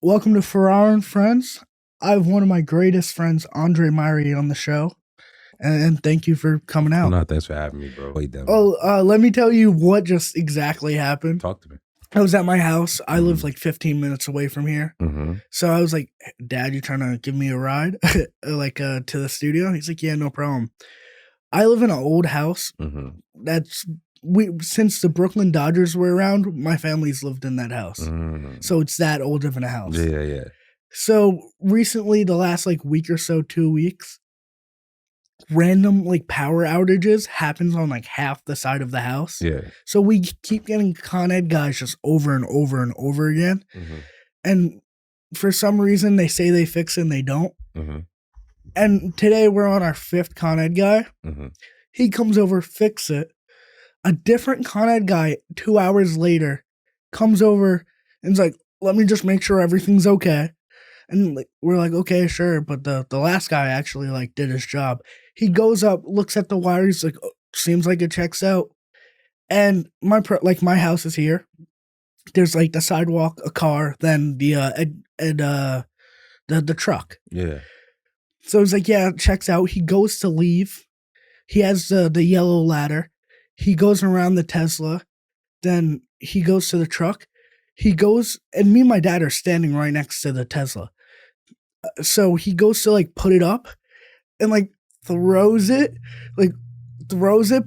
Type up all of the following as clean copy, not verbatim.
Welcome to Ferraro&Friends. I have one of my greatest friends, Andre Myrie, on the show. And thank you for coming out. No, thanks for having me, bro. Let me tell you what just exactly happened. Talk to me. I was at my house. I live like 15 minutes away from here. Mm-hmm. So I was like, Dad, you trying to give me a ride to the studio? He's like, yeah, no problem. I live in an old house. Since the Brooklyn Dodgers were around, my family's lived in that house. So it's that old of a house. Yeah. So recently, the last like week or so, 2 weeks, random like power outages happens on like half the side of the house. Yeah. So we keep getting Con Ed guys just over and over and over again. And for some reason, they say they fix it and they don't. And today we're on our 5th Con Ed guy. He comes over, fix it. A different Con Ed guy 2 hours later comes over and's like, let me just make sure everything's okay. And like, we're like, okay, sure. But the last guy actually like did his job. He goes up, looks at the wire. He's like, oh, seems like it checks out. And my house is here. There's like the sidewalk, a car, then the truck. Yeah. So he's like, yeah, it checks out. He goes to leave. He has the yellow ladder. He goes around the Tesla. Then he goes to the truck. He goes, and me and my dad are standing right next to the Tesla. So he goes to like put it up and like throws it, but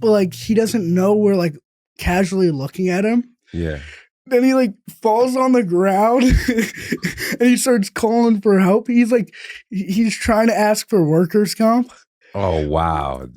like he doesn't know we're like casually looking at him. Yeah. Then he like falls on the ground and he starts calling for help. He's like, he's trying to ask for workers' comp. Oh, wow.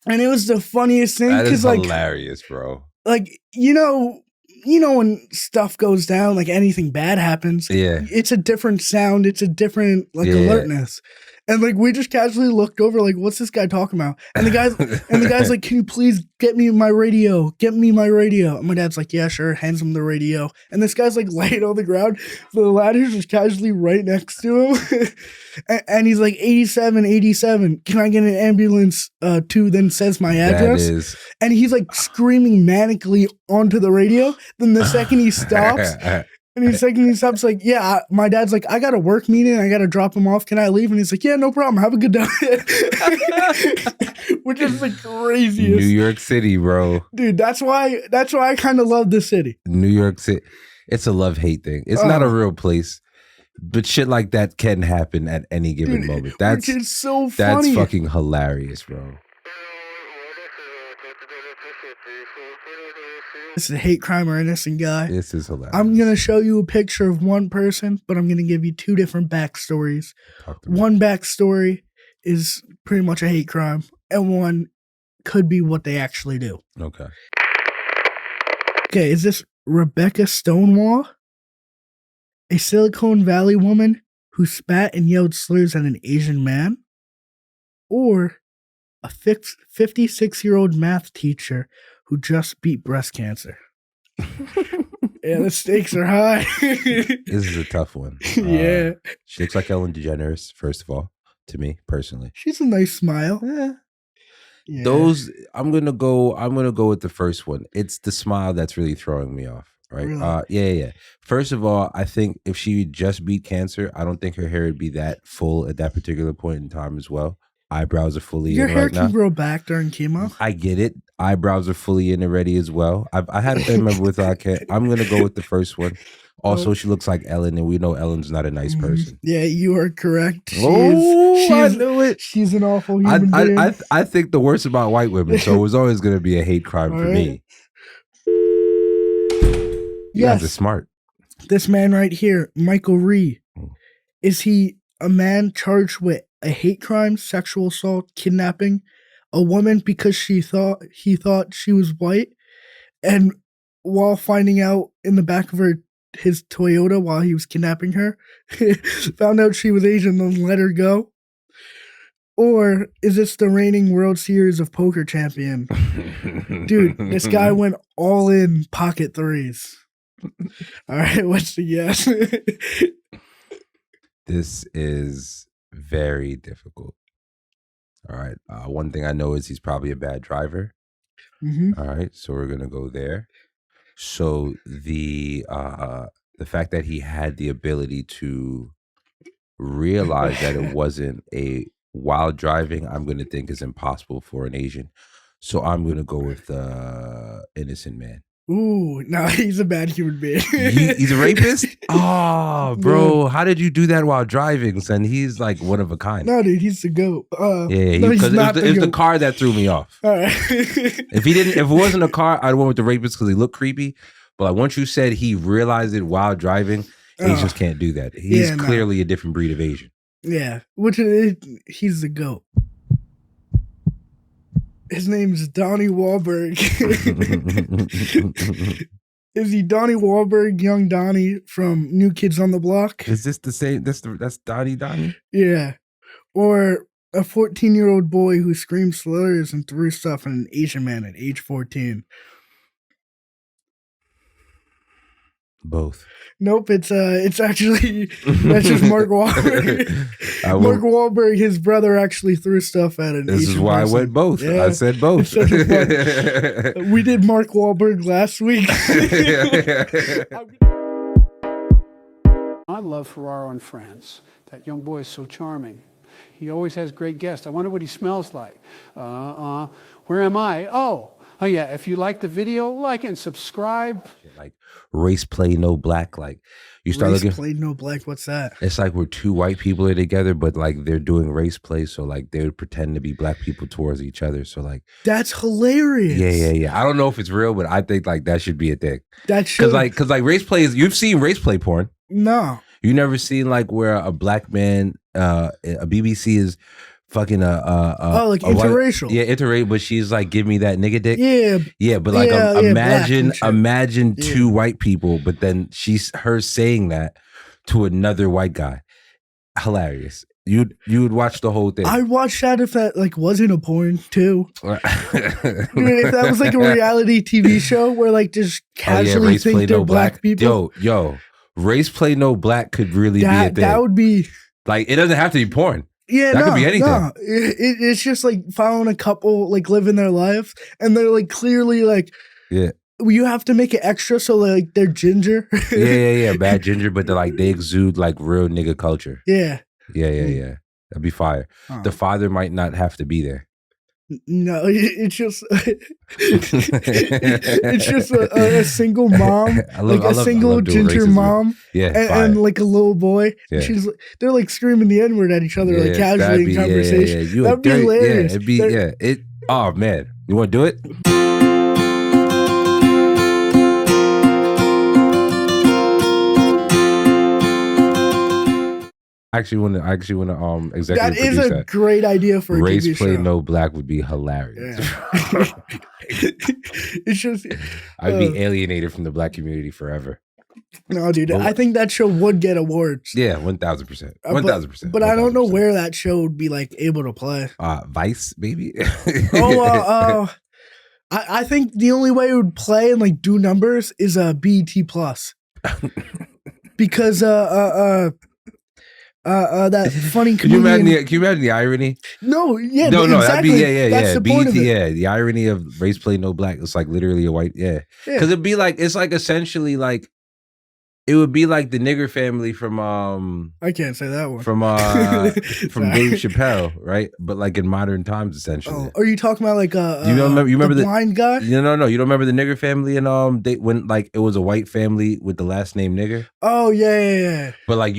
And it was the funniest thing. That is hilarious, bro. Like, you know when stuff goes down, like anything bad happens. Yeah. It's a different sound. It's a different alertness. And like we just casually looked over, like, what's this guy talking about? And the guy's like, can you please get me my radio? Get me my radio. And my dad's like, yeah, sure. Hands him the radio. And this guy's like laying on the ground. The ladder's just casually right next to him. and he's like, 87. Can I get an ambulance to then says my address? And he's like screaming manically onto the radio. Then the second he stops, like, yeah, my dad's like, I got a work meeting. I got to drop him off. Can I leave? And he's like, yeah, no problem. Have a good day. Which is the craziest. New York City, bro. Dude, that's why I kind of love this city. New York City. It's a love-hate thing. It's not a real place. But shit like that can happen at any given moment. That's so funny. That's fucking hilarious, bro. This is a hate crime or innocent guy. This is hilarious. I'm going to show you a picture of one person, but I'm going to give you 2 different backstories. One backstory is pretty much a hate crime, and one could be what they actually do. Okay. Okay, is this Rebecca Stonewall? A Silicon Valley woman who spat and yelled slurs at an Asian man? Or a 56-year-old math teacher who just beat breast cancer? Yeah, the stakes are high. This is a tough one. Yeah. She looks like Ellen DeGeneres, first of all, to me, personally. She's a nice smile. Yeah. Those, I'm gonna go with the first one. It's the smile that's really throwing me off. Right. Really? Yeah. First of all, I think if she just beat cancer, I don't think her hair would be that full at that particular point in time as well. Eyebrows are fully Your in hair right now. can grow back during chemo. I get it. Eyebrows are fully in already as well. I had a family member with I'm gonna go with the first one. Also, she looks like Ellen, and we know Ellen's not a nice person. Yeah, you are correct. I knew it. She's an awful human being. I think the worst about white women, so it was always going to be a hate crime for me. You guys are smart. This man right here, Michael Ree, is he a man charged with a hate crime, sexual assault, kidnapping a woman because he thought she was white, and while finding out in the back of his Toyota while he was kidnapping her, found out she was Asian and let her go? Or is this the reigning World Series of Poker champion? Dude, this guy went all in pocket threes. All right, what's the guess? This is very difficult. All right. One thing I know is he's probably a bad driver. All right. So we're going to go there. So the the fact that he had the ability to realize that it wasn't a while driving, I'm going to think is impossible for an Asian. So I'm going to go with innocent man. Ooh, no, he's a bad human being. He's a rapist? Oh, bro, how did you do that while driving, son? He's like one of a kind. No, dude, he's the GOAT. Yeah, no, because it's the car that threw me off. All right. If it wasn't a car, I'd went with the rapist because he looked creepy. But like once you said he realized it while driving, Asians can't do that. He's clearly a different breed of Asian. Yeah, he's the GOAT. His name's Donnie Wahlberg. Is he Donnie Wahlberg, young Donnie from New Kids on the Block? Is this the same? That's Donnie? Yeah. Or a 14-year-old boy who screamed slurs and threw stuff at an Asian man at age 14. Both. Nope, it's actually that's just Mark Wahlberg. Mark Wahlberg, his brother actually threw stuff at an Asian person. This is why I went both. Yeah. I said both. We did Mark Wahlberg last week. I love Ferraro&Friends. That young boy is so charming. He always has great guests. I wonder what he smells like. Where am I? Oh yeah, if you like the video, like and subscribe. Like Race Play No Black. Like you start looking. Race Play No Black. What's that? It's like where two white people are together, but like they're doing race play, so like they would pretend to be black people towards each other. So like that's hilarious. Yeah. I don't know if it's real, but I think like that should be a thing. That should because like race play is. You've seen race play porn. No. You never seen like where a black man, a BBC is fucking like interracial. Interracial, but she's like, give me that nigga dick. Yeah, but like imagine two white people, but then her saying that to another white guy. Hilarious. You would watch the whole thing. I'd watch that if that like wasn't a porn too. If that was like a reality TV show where like just casually think they're black people. Yo, Race Play No Black could really be a thing. That would be like, it doesn't have to be porn. Yeah, that could be anything. No. It's just like following a couple like living their lives, and they're like clearly like, you have to make it extra so like they're ginger. Bad ginger, but they exude like real nigga culture. Yeah. That'd be fire. The father might not have to be there. No, it's just a single mom, a single ginger mom, and like a little boy. Yeah. They're like screaming the N-word at each other like casually in conversation. That'd be hilarious. Oh man, you want to do it? I actually want to executive that is a great idea for a Race TV Play show. No Black would be hilarious. Yeah. It's just I'd be alienated from the black community forever. No, dude, I think that show would get awards. Yeah, 1,000%. 1,000%. But I don't know where that show would be like able to play. Vice, maybe. I think the only way it would play and like do numbers is BET Plus, because that funny comedian. Can you imagine the irony? No, exactly. That'd be That's the point of it. The irony of Race Play No Black. It's like literally a white, because it'd be like, it's like essentially like, it would be like the nigger family from I can't say that one from Dave Chappelle, right? But like in modern times, essentially. Oh, are you talking about like you remember the blind guy? No. You don't remember the nigger family and when like it was a white family with the last name nigger. Oh yeah. But like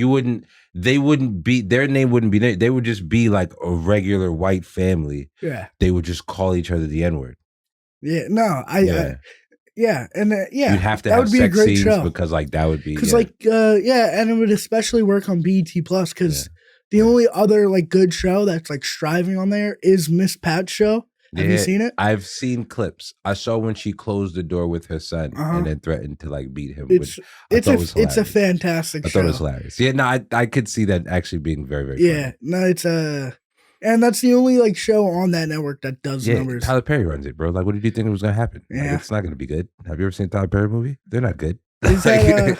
they wouldn't be, their name wouldn't be, they would just be like a regular white family. Yeah. They would just call each other the N-word. Yeah. No, and you'd have to have sex scenes show. Because like that would be because and it would especially work on BET Plus because the only other like good show that's like striving on there is Miss Pat's show. Have you seen it? I've seen clips. I saw when she closed the door with her son and then threatened to like beat him. It's a fantastic show. I thought it was hilarious. Yeah, no, I could see that actually being very, very funny. No, it's and that's the only like show on that network that does numbers. Tyler Perry runs it, bro. Like, what did you think was gonna happen? Yeah, like, it's not gonna be good. Have you ever seen a Tyler Perry movie? They're not good. Is that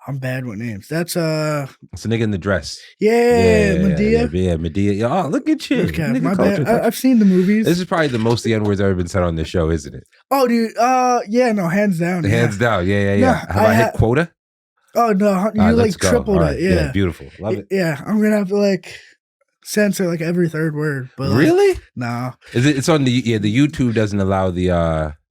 I'm bad with names. That's it's a nigga in the dress. Yeah, Medea. Yeah, Medea. Oh, look at you. Okay, my bad. I've seen the movies. This is probably the most the N-word's ever been said on this show, isn't it? Oh, dude. No, hands down. Hands down. Yeah. No, Have I hit quota? Oh no, you like tripled it. Yeah. Beautiful. Love it. Yeah, I'm gonna have to like censor like every third word. But really? No. Is it? It's on the YouTube doesn't allow the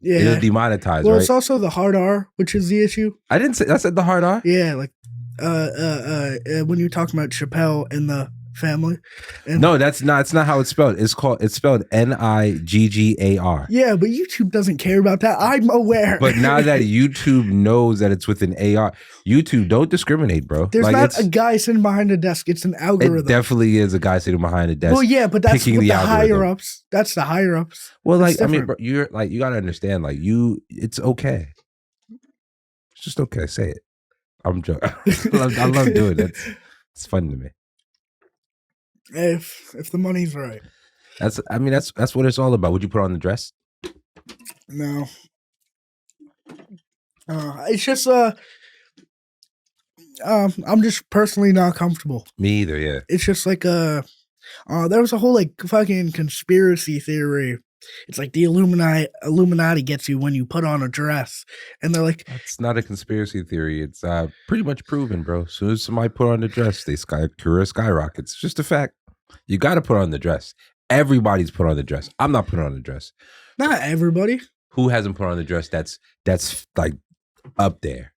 it'll demonetize. Well, right? It's also the hard R, which is the issue. I didn't say that's the hard R. Yeah, like when you're talking about Chappelle and the family. And no, that's not. It's not how it's spelled. It's spelled Niggar. Yeah, but YouTube doesn't care about that. I'm aware. But now that YouTube knows that it's with an AR, YouTube don't discriminate, bro. There's like, not a guy sitting behind a desk. It's an algorithm. It definitely is a guy sitting behind a desk. Well, yeah, but that's the higher ups. That's the higher ups. Well, like I mean, bro, you're like you gotta understand. Like it's okay. It's just okay. Say it. I'm joking. I love doing it. It's fun to me. If the money's right. That's what it's all about. Would you put on the dress? No. It's just I'm just personally not comfortable. Me either, yeah. It's just like there was a whole like fucking conspiracy theory. It's like the Illuminati gets you when you put on a dress. And they're like, that's not a conspiracy theory. It's pretty much proven, bro. As soon as somebody put on the dress, career skyrockets. It's just a fact. You got to put on the dress. Everybody's put on the dress. I'm not putting on the dress. Not everybody. Who hasn't put on the dress that's like up there?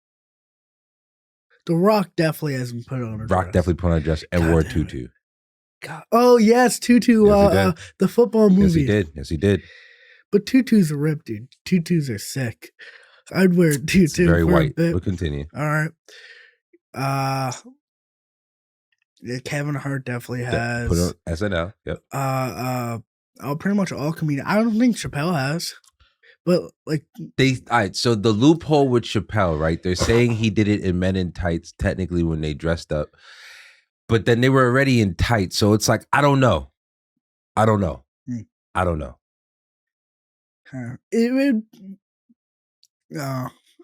The Rock definitely hasn't put on a dress. Rock definitely put on a dress and wore a tutu. God. Oh yes, tutu. Yes, the football movie. Yes, he did. But tutus are ripped, dude. Tutus are sick. I'd wear a tutu. It's very for white. A bit. We'll continue. All right. Yeah, Kevin Hart definitely has. Put on SNL. Yep. Pretty much all comedians. I don't think Chappelle has. But like all right, so the loophole with Chappelle, right? They're saying he did it in Men in Tights, technically when they dressed up. But then they were already in tights. So it's like, I don't know. I don't know.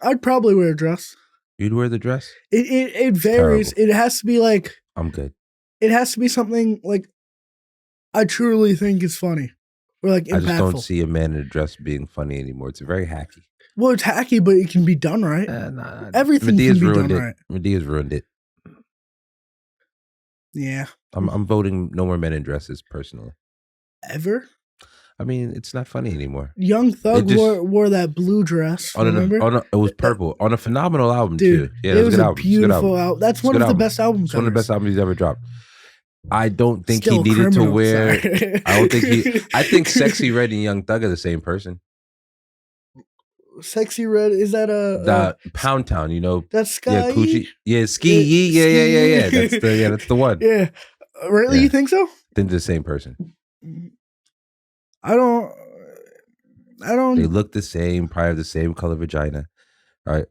I'd probably wear a dress. You'd wear the dress? It varies. Terrible. It has to be like I'm good. It has to be something like I truly think is funny. Or like impactful. I just don't see a man in a dress being funny anymore. It's very hacky. Well, it's hacky, but it can be done right. Everything can be done right. Medea's ruined it. Yeah. I'm voting no more men in dresses personally. Ever? I mean, it's not funny anymore. Young Thug wore that blue dress. Remember? It was purple on a phenomenal album, dude, too. Yeah, it was a beautiful album. That's one of the best albums. It's one of the best albums he's ever dropped. I don't think he needed to wear. I think Sexy Red and Young Thug are the same person. Sexy Red, is that the Pound Town? You know, that's Sky. Yeah, Coochie. Yeah, Ski Yee. Yeah. That's the one. Yeah, really? Yeah. You think so? Then the same person. I don't. They look the same. Probably have the same color vagina. All right.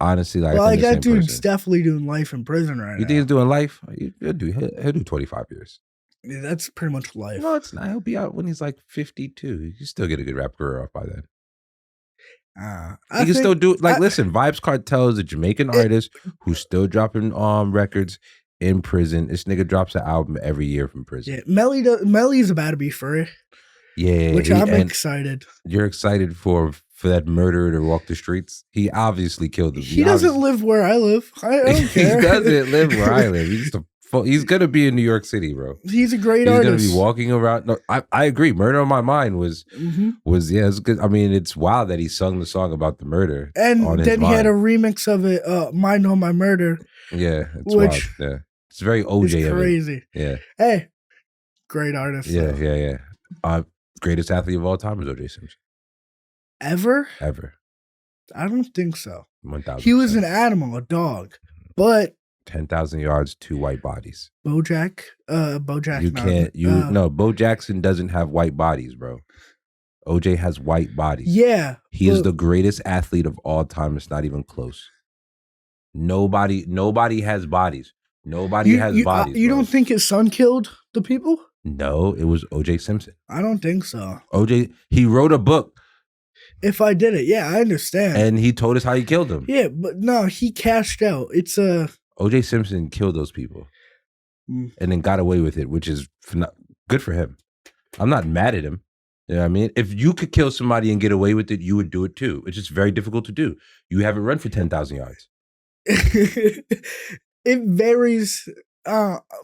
Honestly, like, well, that dude's definitely doing life in prison right now. You think he's doing life? He'll do 25 years. Yeah, that's pretty much life. No, it's not. He'll be out when he's like 52. You still get a good rap career off by then. He can still do like. Listen, Vibes Cartel is a Jamaican artist who's still dropping records in prison. This nigga drops an album every year from prison. Yeah, Melly's about to be free. Yeah, which I'm excited. You're excited for that murderer to walk the streets? He obviously killed him. He doesn't live where I live. I don't care. He doesn't live where I live. He's gonna be in New York City, bro. He's a great artist. He's gonna be walking around. No, I agree. Murder on My Mind was it's good. I mean, it's wild that he sung the song about the murder, and then he had a remix of it, "Mind on My Murder." Yeah, it's wild. Yeah, it's very OJ. It's crazy. Of it. Yeah. Hey, great artist. Yeah. Greatest athlete of all time is OJ Simpson. Ever? I don't think so. 1,000%. He was an animal, a dog, but 10,000 yards, 2 white bodies. Bojack. You can't. No. Bo Jackson doesn't have white bodies, bro. OJ has white bodies. Yeah, he is the greatest athlete of all time. It's not even close. Nobody has bodies. Nobody has bodies. You don't think his son killed the people? No, it was OJ Simpson. I don't think so. OJ, he wrote a book. If I did it, yeah, I understand. And he told us how he killed them. Yeah, but no, he cashed out. It's OJ Simpson killed those people and then got away with it, which is good for him. I'm not mad at him. You know what I mean? If you could kill somebody and get away with it, you would do it too. It's just very difficult to do. You haven't run for 10,000 yards. It varies.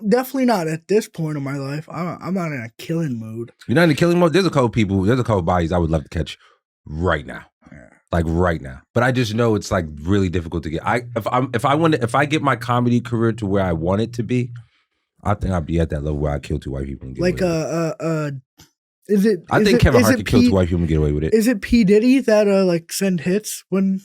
Definitely not at this point in my life. I'm not in a killing mood. You're not in a killing mode? There's a couple bodies I would love to catch right now. Yeah. Like right now. But I just know it's like really difficult to get. If I get my comedy career to where I want it to be, I think I'd be at that level where I kill 2 white people and get Like away with it. I think Kevin Hart could kill 2 white people and get away with it. Is it P. Diddy that like send hits when?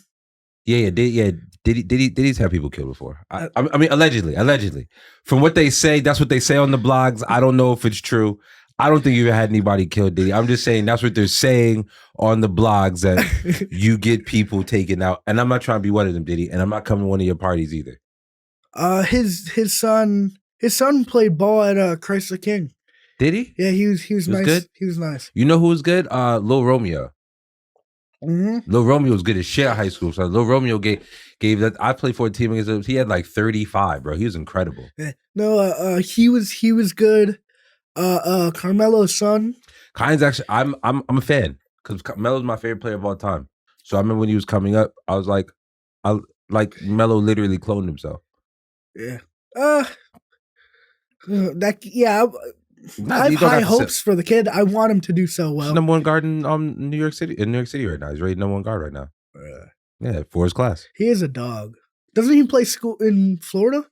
Diddy's had people killed before. I mean, allegedly. From what they say, that's what they say on the blogs. I don't know if it's true. I don't think you ever had anybody kill Diddy. I'm just saying that's what they're saying on the blogs, that you get people taken out. And I'm not trying to be one of them, Diddy, and I'm not coming to one of your parties either. His son played ball at Christ the King. Did he? Yeah, he was nice. Good? He was nice. You know who was good? Lil Romeo. Mm-hmm. Lil Romeo was good as shit at high school. So Lil Romeo gave that. I played for a team against him. He had like 35, bro. He was incredible. Yeah. No, he was good. Carmelo's son. Kyne's actually, I'm a fan because Melo's my favorite player of all time. So I remember when he was coming up, I was like, Melo literally cloned himself. Yeah. I have high hopes for the kid. I want him to do so well. He's number one guard in New York City right now. He's rated number one guard right now. Yeah, for his class. He is a dog. Doesn't he play school in Florida?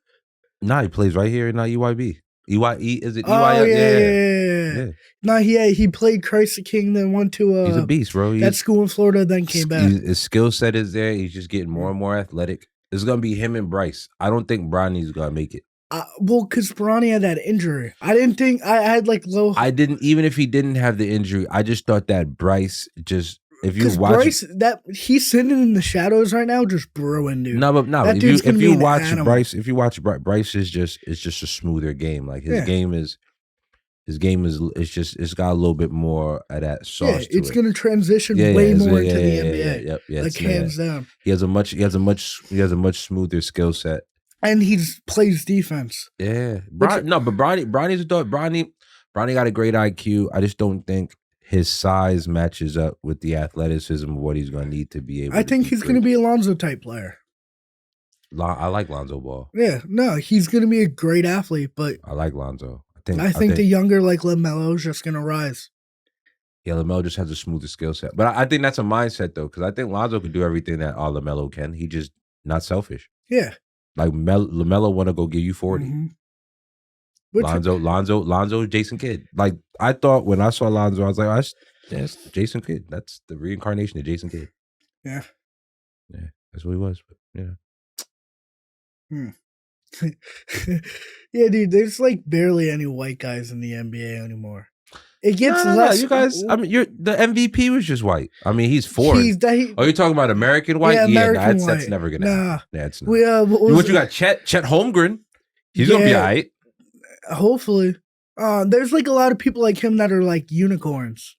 Nah, he plays right here in EYB. Is it EY? Oh, yeah. No, he played Christ the King, then went to he's a beast, bro. That school in Florida, then came back. His skill set is there. He's just getting more and more athletic. It's gonna be him and Bryce. I don't think Bronny's gonna make it. Well, because Bronny had that injury. I didn't think I had like low. I didn't, even if he didn't have the injury, I just thought that Bryce just, if you watch Bryce, that he's sitting in the shadows right now, just brewing, dude. No, if you watch Bryce is just, it's just a smoother game. Like his game is it's got a little bit more of that sauce. Yeah, it's gonna transition way more into the NBA. Yeah, like hands down. He has a much smoother skill set. And he plays defense. Yeah. Bronny's a dog. Bronny got a great IQ. I just don't think his size matches up with the athleticism of what he's going to need to be able to. I think he's going to be a Lonzo type player. I like Lonzo Ball. Yeah. No, he's going to be a great athlete, but I like Lonzo. I think the younger like LaMelo is just going to rise. Yeah, LaMelo just has a smoother skill set. But I think that's a mindset, though, because I think Lonzo can do everything that all LaMelo can. He just not selfish. Yeah. Like LaMelo want to go give you 40. Mm-hmm. Lonzo, Jason Kidd. Like I thought when I saw Lonzo, I was like, that's Jason Kidd. That's the reincarnation of Jason Kidd. Yeah. Yeah, that's what he was. But, yeah, dude, there's like barely any white guys in the NBA anymore. It gets less. You guys, I mean, the MVP was just white. I mean, he's foreign. You're talking about American white? Yeah, that's never gonna happen. That's not. You got Chet Holmgren. He's gonna be all right. Hopefully. There's like a lot of people like him that are like unicorns.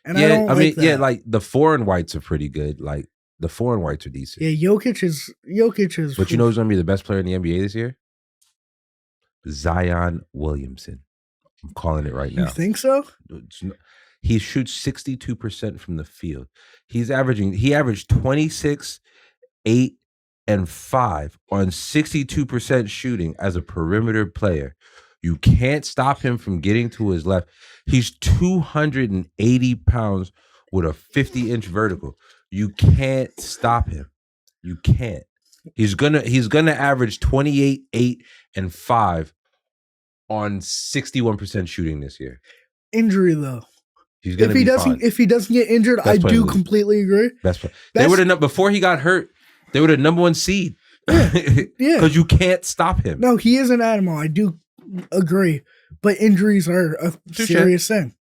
And I mean, like the foreign whites are pretty good. Like the foreign whites are decent. Yeah, Jokic is. But you know who's gonna be the best player in the NBA this year? Zion Williamson. I'm calling it right now. You think so? He shoots 62% from the field. He averaged 26, 8, and 5 on 62% shooting as a perimeter player. You can't stop him from getting to his left. He's 280 pounds with a 50-inch vertical. You can't stop him. You can't. He's gonna average 28, 8, and 5 on 61% shooting this year. Injury though. He's gonna be fine. If he doesn't get injured, I do completely agree. Best player. They would have before he got hurt. They would have number 1 seed. Yeah, because you can't stop him. No, he is an animal. I do agree, but injuries are a serious thing.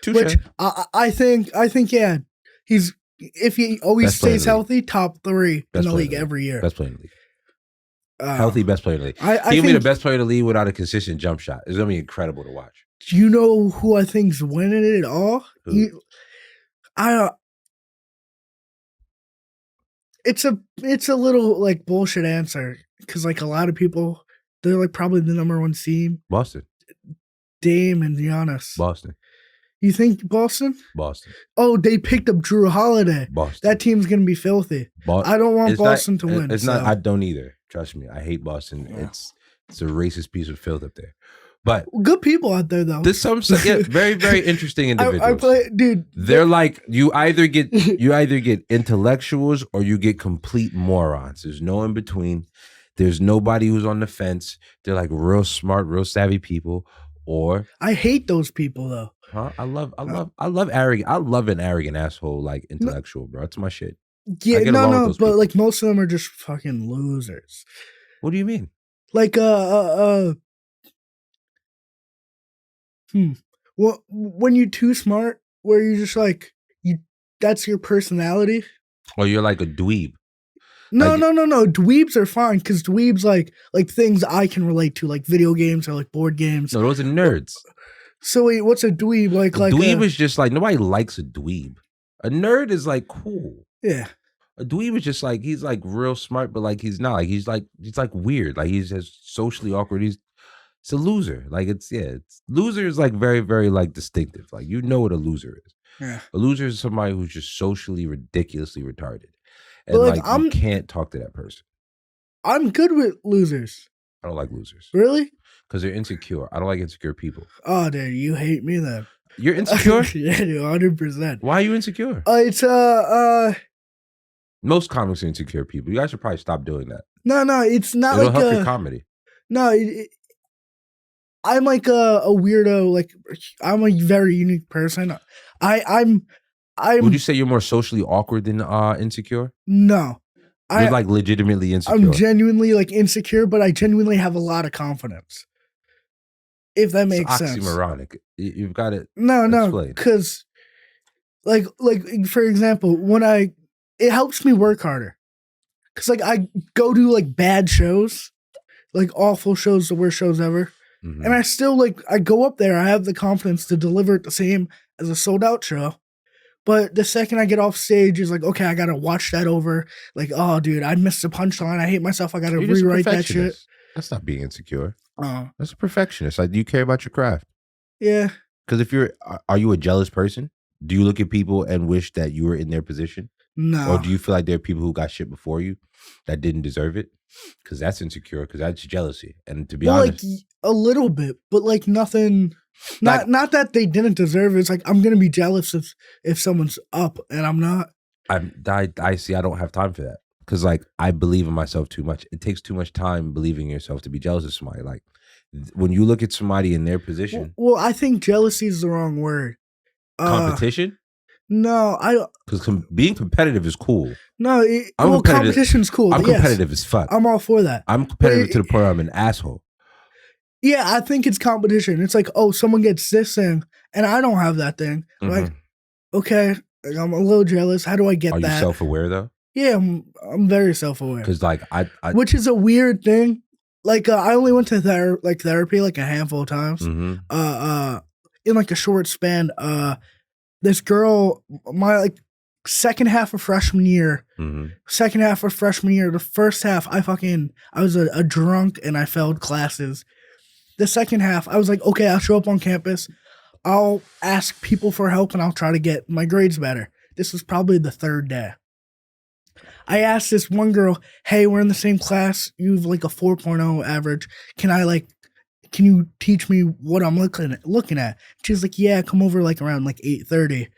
Which I think yeah, he's if he always stays healthy, top 3 in the league every year. Best player in the league. Healthy best player in the league. He'll be the best player in the league without a consistent jump shot. It's gonna be incredible to watch. Do you know who I think's winning it all? It's a little like bullshit answer because like a lot of people they're like probably the number 1 seed. Boston. Dame and Giannis. Boston. You think Boston? Boston. Oh, they picked up Drew Holiday. Boston. That team's gonna be filthy. I don't want Boston to win. It's not. I don't either. Trust me, I hate Boston. Yeah. It's a racist piece of filth up there. But good people out there though. There's some very, very interesting individuals. I play, dude. They're like you either get intellectuals or you get complete morons. There's no in between. There's nobody who's on the fence. They're like real smart, real savvy people. Or I hate those people though. Huh? I love arrogant. I love an arrogant asshole like intellectual, bro. That's my shit. Yeah, no, but people. Like most of them are just fucking losers. What do you mean? Like well, when you're too smart, where you're just like that's your personality. Or you're like a dweeb. No. Dweebs are fine because dweebs like things I can relate to, like video games or like board games. No, those are nerds. So wait, what's a dweeb like? A dweeb is just like nobody likes a dweeb. A nerd is like cool. Yeah. A dweeb is just like he's like real smart, but like he's not. Like he's like weird. Like he's just socially awkward. It's a loser. Like loser is like very, very like distinctive. Like you know what a loser is. Yeah. A loser is somebody who's just socially ridiculously retarded. And like you can't talk to that person. I'm good with losers. I don't like losers. Really? Because they're insecure. I don't like insecure people. Oh, dude, you hate me then. You're insecure? Yeah, dude, 100%. Why are you insecure? It's most comics are insecure people. You guys should probably stop doing that. No, it's not. It'll help your comedy. No, I'm like a weirdo. Like I'm a very unique person. I'm. Would you say you're more socially awkward than insecure? No. You're like legitimately insecure. I'm genuinely like insecure, but I genuinely have a lot of confidence. If that makes sense. Oxymoronic. You've got it. No, because like for example, it helps me work harder. Cause like I go to like bad shows, like awful shows, the worst shows ever. Mm-hmm. And I still I go up there, I have the confidence to deliver it the same as a sold out show. But the second I get off stage, it's like, okay, I gotta watch that over. Like, oh, dude, I missed the punchline. I hate myself. I gotta rewrite that shit. That's not being insecure. That's a perfectionist. Like, you care about your craft. Yeah. Because are you a jealous person? Do you look at people and wish that you were in their position? No. Or do you feel like there are people who got shit before you that didn't deserve it? Because that's insecure. Because that's jealousy. And to be honest, like a little bit, but like nothing. Not that they didn't deserve it. It's like I'm gonna be jealous if someone's up and I'm not. I see. I don't have time for that because like I believe in myself too much. It takes too much time believing in yourself to be jealous of somebody. Like when you look at somebody in their position. Well, I think jealousy is the wrong word. Competition? No, I don't. Because being competitive is cool. No, competition's cool. I'm competitive as fuck. I'm all for that. I'm competitive to the point where I'm an asshole. Yeah, I think it's competition. It's like, oh, someone gets this thing, and I don't have that thing. Mm-hmm. Like, okay, I'm a little jealous. How do I get that? Are you self-aware though? Yeah, I'm very self-aware. Because like I, which is a weird thing. Like I only went to therapy like a handful of times. Mm-hmm. In like a short span. This girl, my second half of freshman year, the first half I was a drunk and I failed classes. The second half, I was like, okay, I'll show up on campus. I'll ask people for help and I'll try to get my grades better. This was probably the third day. I asked this one girl, hey, we're in the same class. You have like a 4.0 average. Can you teach me what I'm looking at? She's like, yeah, come over like around like 8:30.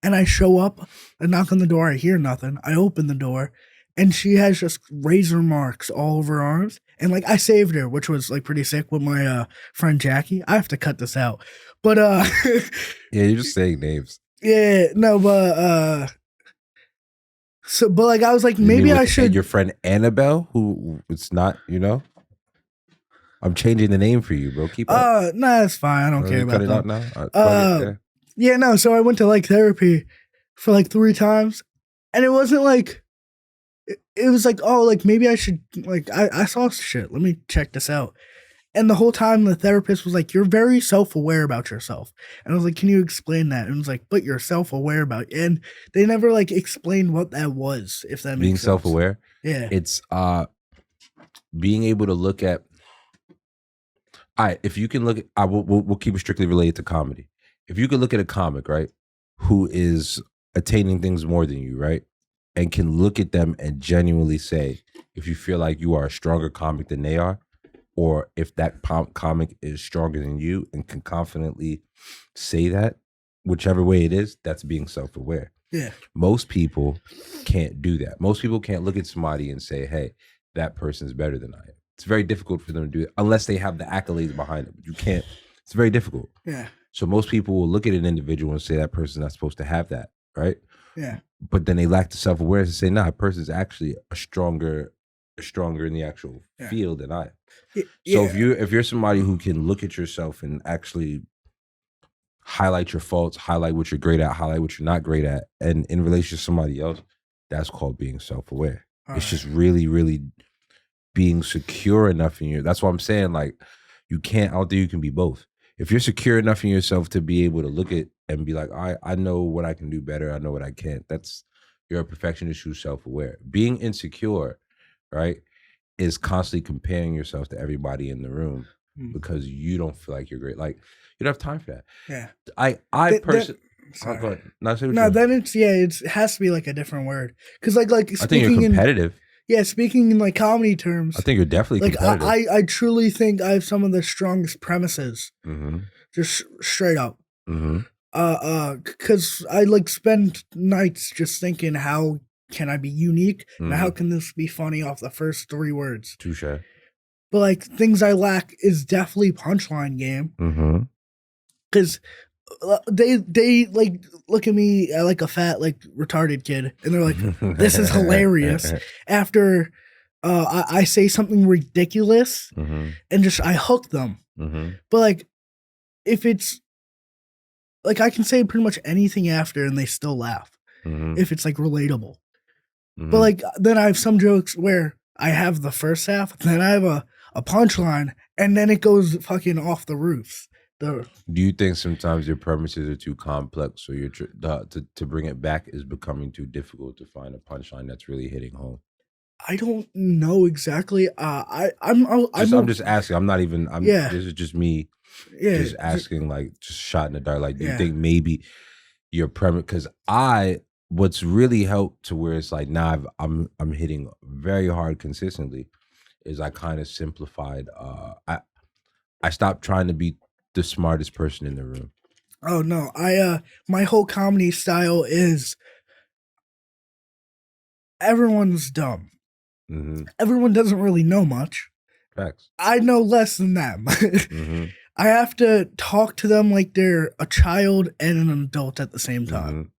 And I show up, I knock on the door, I hear nothing. I open the door and she has just razor marks all over her arms. And like I saved her, which was like pretty sick with my friend Jackie. I have to cut this out. But yeah, you're just saying names. Yeah, no, but but like I was like, maybe I should. Your friend Annabelle, who it's not, I'm changing the name for you, bro. Keep up. Nah, it's fine. I don't care about that. Cut it out now. Yeah, no. So I went to like therapy for like 3 times, and it wasn't like. It was like, oh, like maybe I should like I saw shit. Let me check this out. And the whole time the therapist was like, you're very self-aware about yourself. And I was like, can you explain that? And it was like, but you're self-aware about it. And they never like explained what that was, if that makes sense. Being self-aware? Yeah. It's being able to look at. All right, if you can look at, we'll keep it strictly related to comedy. If you could look at a comic, right, who is attaining things more than you, right, and can look at them and genuinely say, if you feel like you are a stronger comic than they are, or if that comic is stronger than you and can confidently say that, whichever way it is, that's being self-aware. Yeah. Most people can't do that. Most people can't look at somebody and say, hey, that person's better than I am. It's very difficult for them to do it unless they have the accolades behind it. But you can't. It's very difficult. Yeah. So most people will look at an individual and say that person's not supposed to have that, right? Yeah. But then they lack the self-awareness to say, nah, a person's actually stronger in the actual field than I am. So if you're somebody who can look at yourself and actually highlight your faults, highlight what you're great at, highlight what you're not great at, and in relation to somebody else, that's called being self-aware. It's just really, really being secure enough in you. That's what I'm saying. Like, you can't out there, you can be both. If you're secure enough in yourself to be able to look at and be like, I know what I can do better, I know what I can't. You're a perfectionist who's self-aware. Being insecure, right, is constantly comparing yourself to everybody in the room because you don't feel like you're great. Like, you don't have time for that. Yeah. I personally. Sorry. No, then it has to be like a different word. Because like I think you're competitive. Speaking in like comedy terms, I think you're definitely competitive. I truly think I have some of the strongest premises. Just straight up. Because I like spend nights just thinking, how can I be unique? And how can this be funny off the first 3 words? Touche. But like things I lack is definitely punchline game. Because they like look at me like a fat like retarded kid, and they're like, "This is hilarious." After I say something ridiculous, and just I hook them. But like, if it's like I can say pretty much anything after, and they still laugh if it's like relatable. But like then I have some jokes where I have the first half, then I have a punchline, and then it goes fucking off the roofs. Do you think sometimes your premises are too complex, so you're to bring it back is becoming too difficult to find a punchline that's really hitting home? I don't know exactly. I'm just asking. I'm not even. This is just me. Yeah. Just asking, like, just shot in the dark. Like, do you think maybe your premise? Because what's really helped to where it's like now I'm hitting very hard consistently, is I kind of simplified. I stopped trying to be the smartest person in the room. Oh no, my whole comedy style is everyone's dumb. Everyone doesn't really know much. Facts. I know less than them. I have to talk to them like they're a child and an adult at the same time.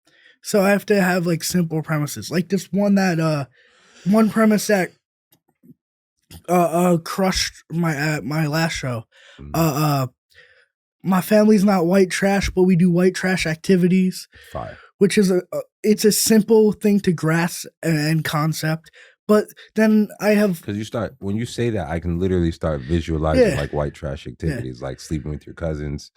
So I have to have like simple premises. Like this one premise that crushed my last show. My family's not white trash, but we do white trash activities. Fire. Which is it's a simple thing to grasp and concept. But then I have, because when you say that, I can literally start visualizing like white trash activities, like sleeping with your cousins.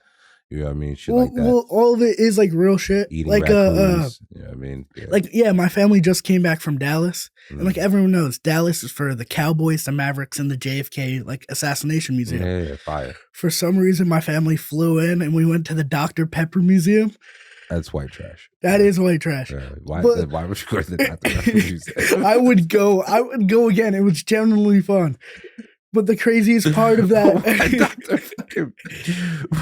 You know what I mean? Shit like that. Well, all of it is like real shit. Eating like raccoons, you know what I mean? Yeah. Like my family just came back from Dallas, and like everyone knows, Dallas is for the Cowboys, the Mavericks, and the JFK like assassination museum. Yeah, fire. For some reason, my family flew in, and we went to the Dr. Pepper Museum. That's white trash. That is white trash. Why would you go to the Dr. Pepper Museum? I would go again. It was genuinely fun. But the craziest part of that,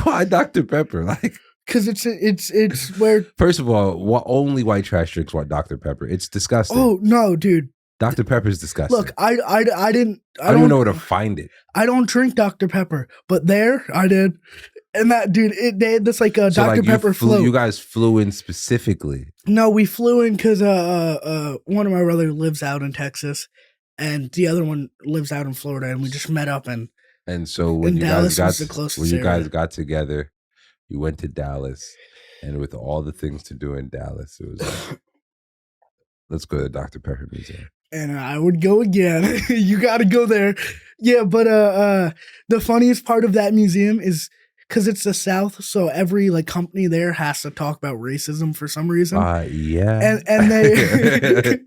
why Dr. Pepper? Like, because it's where. First of all, only white trash drinks want Dr. Pepper. It's disgusting. Oh no, dude. Dr. Pepper is disgusting. Look, I don't even know where to find it. I don't drink Dr. Pepper, but there I did. And that dude, they had this like a so Dr. Pepper float. You guys flew in specifically? No, we flew in because one of my brothers lives out in Texas, and the other one lives out in Florida, and we just met up and so when you guys got together, you went to Dallas, and with all the things to do in Dallas, it was like, let's go to the Dr. Pepper Museum. And I would go again. You got to go there. Yeah, but the funniest part of that museum is because it's the South, so every like company there has to talk about racism for some reason. Yeah. And they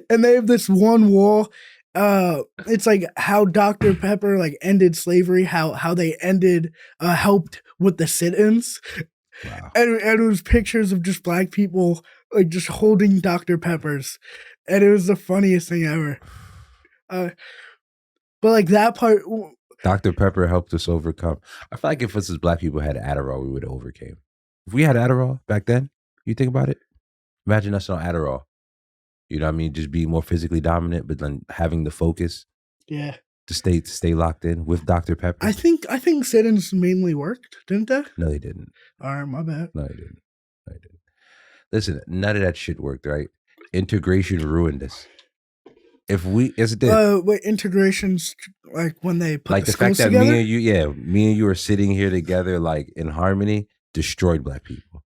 and they have this one wall. It's like how Dr. Pepper like ended slavery, how they ended helped with the sit-ins. Wow. And it was pictures of just black people like just holding Dr. Peppers. And it was the funniest thing ever. But like that part, Dr. Pepper helped us overcome. I feel like if us as black people had Adderall, we would have overcame. If we had Adderall back then, you think about it. Imagine us on Adderall. You know what I mean? Just being more physically dominant, but then having the focus. Yeah. To stay locked in with Dr. Pepper. I think sit-ins mainly worked, didn't they? No, they didn't. All right, my bad. No, they didn't. Listen, none of that shit worked, right? Integration ruined us. If we, as it did. Wait, integrations, like when they put like the fact that together? me and you are sitting here together, like in harmony, destroyed black people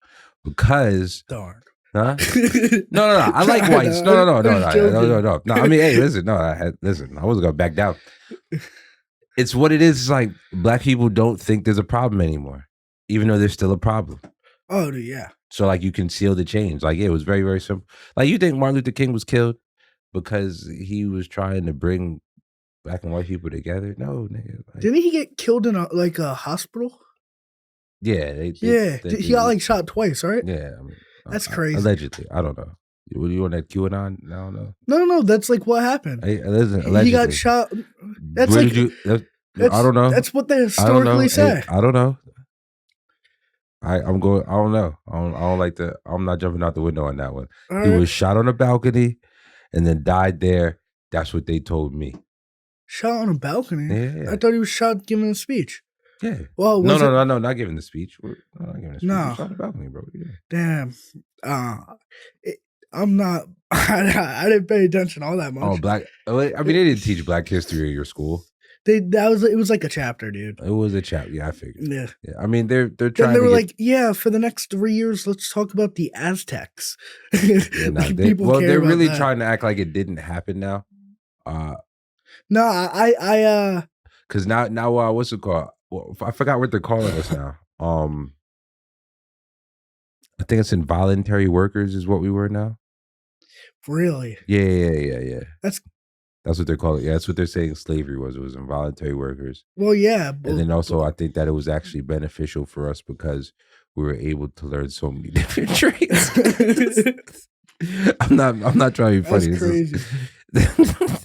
because. Darn. Huh? No. I like whites. No. I mean, hey, listen. Listen. I wasn't gonna back down. It's what it is. It's like black people don't think there's a problem anymore, even though there's still a problem. Oh, yeah. So like you conceal the change. Like it was very, very simple. Like you think Martin Luther King was killed because he was trying to bring black and white people together? No, nigga. Like, didn't he get killed in a hospital? Yeah. He got like shot twice, right? Yeah. I mean, that's crazy. Allegedly. I don't know. Were you on that QAnon? I don't know. No. That's like what happened. Allegedly. He got shot. That's Where like. I don't know. That's what they historically say. I don't know. I'm going. I don't know. I don't like the. I'm not jumping out the window on that one. All he was shot on a balcony, and then died there. That's what they told me. Shot on a balcony. Yeah. I thought he was shot giving a speech. Yeah. Well, no, not giving the speech. Not giving the speech. No. Shot on the balcony, bro. Yeah. Damn. I'm not. I didn't pay attention all that much. Oh, black. I mean, they didn't teach black history at your school. It was like a chapter, dude. It was a chapter. Yeah, I figured. Yeah. I mean, they're trying. Then they were like, yeah, for the next 3 years, let's talk about the Aztecs. Yeah, they're really trying to act like it didn't happen now. No, I because now what's it called? Well, I forgot what they're calling us now. I think it's involuntary workers is what we were now. Really? Yeah. That's what they're calling it. Yeah, that's what they're saying slavery was. It was involuntary workers. Well, yeah. And then also I think that it was actually beneficial for us because we were able to learn so many different trades. I'm not trying to be funny. That's crazy.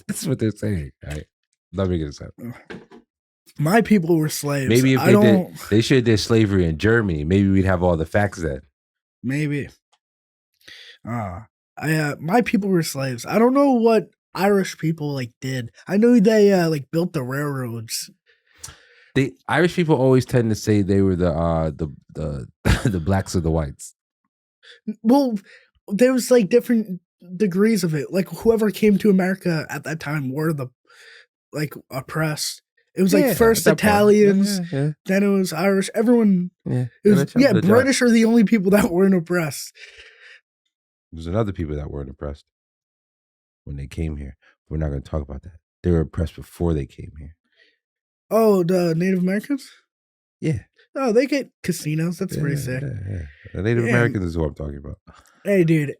That's what they're saying. Right? Let me get this out. My people were slaves. Maybe if they should have did slavery in Germany, maybe we'd have all the facts then. Maybe. My people were slaves. I don't know what Irish people like did. I know they like built the railroads. The Irish people always tend to say they were the blacks of the whites. Well, there was like different degrees of it. Like whoever came to America at that time were the like oppressed. It was like first Italians, then it was Irish. Everyone, British are the only people that weren't oppressed. There's other people that weren't oppressed when they came here. We're not going to talk about that. They were oppressed before they came here. Oh, the Native Americans? Yeah. Oh, they get casinos. That's pretty sick. Yeah. The Native Americans is what I'm talking about. Hey, dude,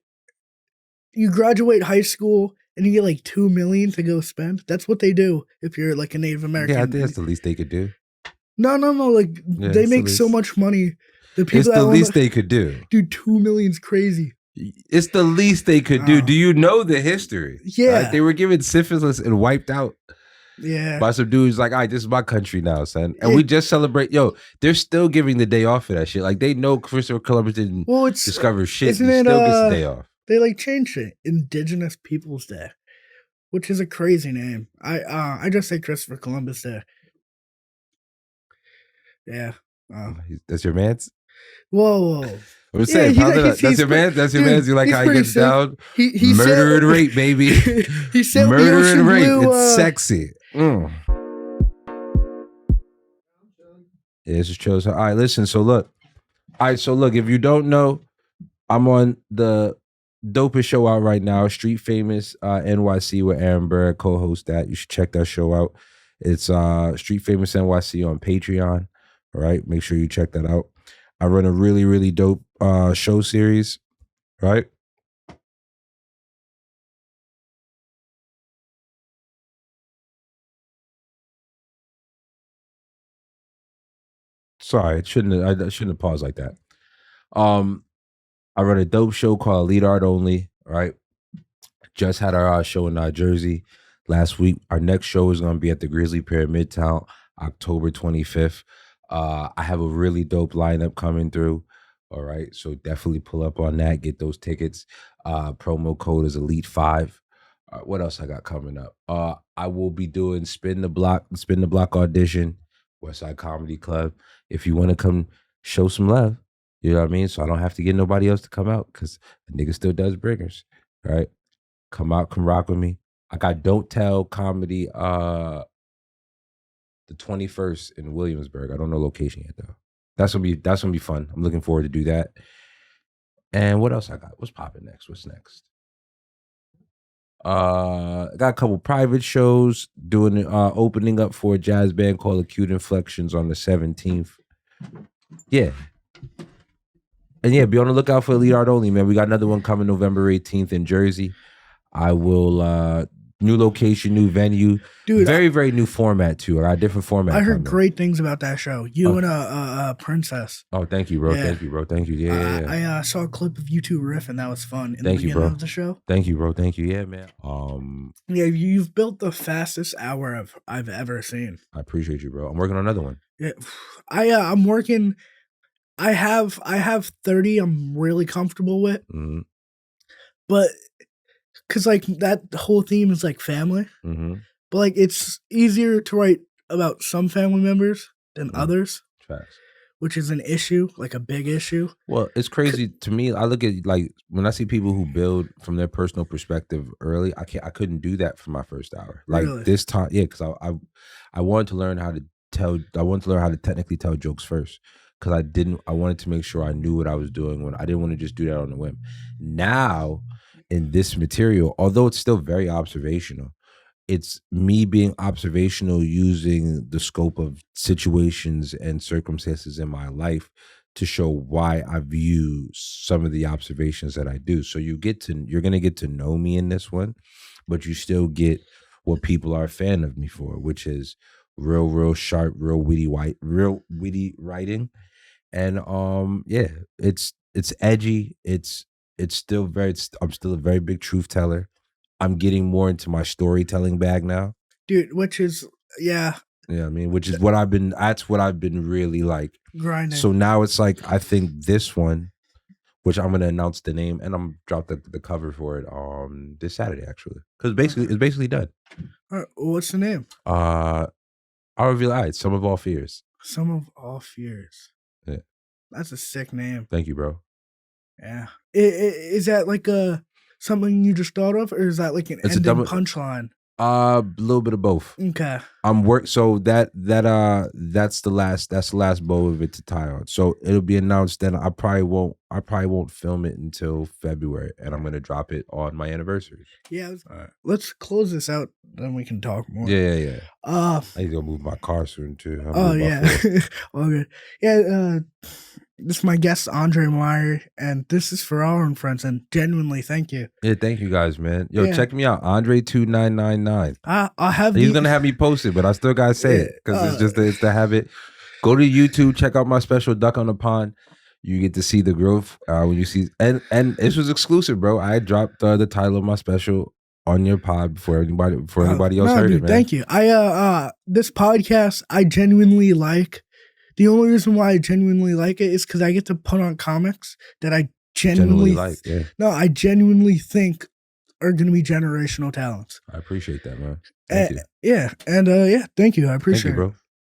you graduate high school and you get like $2 million to go spend. That's what they do if you're like a Native American. Yeah, I think that's the least they could do. No. Like they make so much money. It's the least they could do. Dude, $2 million's crazy. It's the least they could do. Do you know the history? Yeah. They were given syphilis and wiped out. Yeah. By some dudes like, all right, this is my country now, son. And we just celebrate. Yo, they're still giving the day off for that shit. Like they know Christopher Columbus didn't discover shit. He still gets the day off. They like changed it. Indigenous Peoples Day, which is a crazy name. I just say Christopher Columbus Day. Yeah. That's your man's? Whoa. I'm saying, that's your man. That's your man. You like how he gets sick. Down? He murder and rape, baby. He said murder and rape. It's sexy. Yeah, it's just chose. All right, listen. So look. If you don't know, I'm on the dopest show out right now, Street Famous NYC with Aaron Burr, co-host that. You should check that show out. It's Street Famous NYC on Patreon. All right, make sure you check that out. I run a really, really dope show series, right? Sorry, I shouldn't have paused like that. I run a dope show called Lead Art Only, right? Just had our show in Jersey last week. Our next show is going to be at the Grizzly Pear Midtown, October 25th. I have a really dope lineup coming through. All right. So definitely pull up on that. Get those tickets. Promo code is Elite5. What else I got coming up? I will be doing Spin the Block audition, Westside Comedy Club. If you want to come show some love, you know what I mean? So I don't have to get nobody else to come out because the nigga still does bringers. All right. Come out, come rock with me. I got Don't Tell Comedy the 21st in Williamsburg. I don't know location yet though. That's gonna be fun. I'm looking forward to do that. And what else I got? What's popping next? What's next? I got a couple private shows doing opening up for a jazz band called Acute Inflections on the 17th. Yeah. And yeah, be on the lookout for Elite Art Only, man. We got another one coming November 18th in Jersey. I will new location, new venue. Dude, very, very new format too. I got a different format. I heard great things about that show. You and a princess. Oh, thank you, bro. Yeah. Thank you, bro. Thank you. Yeah. I saw a clip of you two riff and that was fun. Thank you, bro. Of the show. Thank you, bro. Thank you. Yeah, man. Yeah, you've built the fastest hour I've ever seen. I appreciate you, bro. I'm working on another one. Yeah, I'm working. I have 30. I'm really comfortable with, but. Cause like that whole theme is like family, but like it's easier to write about some family members than others, which is an issue, like a big issue. Well, it's crazy to me. I look at like when I see people who build from their personal perspective early. I couldn't do that for my first hour. Like this time, yeah, because I wanted to learn how to tell. I wanted to learn how to technically tell jokes first. Because I wanted to make sure I knew what I was doing when I didn't want to just do that on a whim. Now. In this material, although it's still very observational, it's me being observational using the scope of situations and circumstances in my life to show why I view some of the observations that I do. So you're going to get to know me in this one, but you still get what people are a fan of me for, which is real sharp, real witty writing. And yeah, it's edgy. I'm still a very big truth teller. I'm getting more into my storytelling bag now. Dude, which is, yeah. Yeah, I mean, that's what I've been really like. Grinding. So now it's like, I think this one, which I'm going to announce the name and I'm drop the cover for it this Saturday, actually. Because it's basically done. What's the name? I'll reveal it. Some of All Fears. Some of All Fears. Yeah. That's a sick name. Thank you, bro. Yeah. Is that like something you just thought of, or is that like an ending punchline? A little bit of both. Okay. So that's the last bow of it to tie on. So it'll be announced. Then I probably won't film it until February, and I'm gonna drop it on my anniversary. Yeah. Let's close this out, then we can talk more. Yeah. I need to go move my car soon too. Yeah. Okay. Yeah. This is my guest, Andre Myrie, and this is Ferraro&Friends, and genuinely thank you. Yeah, thank you guys, man. Yo, check me out, Andre2999. I'll have He's gonna have me post it, but I still gotta say it because it's the habit. Go to YouTube, check out my special Duck on the Pond. You get to see the growth when you see, and this was exclusive, bro. I dropped the title of my special on your pod before anybody else heard it, man. Thank you. This podcast I genuinely like. The only reason why I genuinely like it is because I get to put on comics that I genuinely like. Yeah. No, I genuinely think are going to be generational talents. I appreciate that, man. Thank you. Yeah, and yeah, thank you. I appreciate it, bro.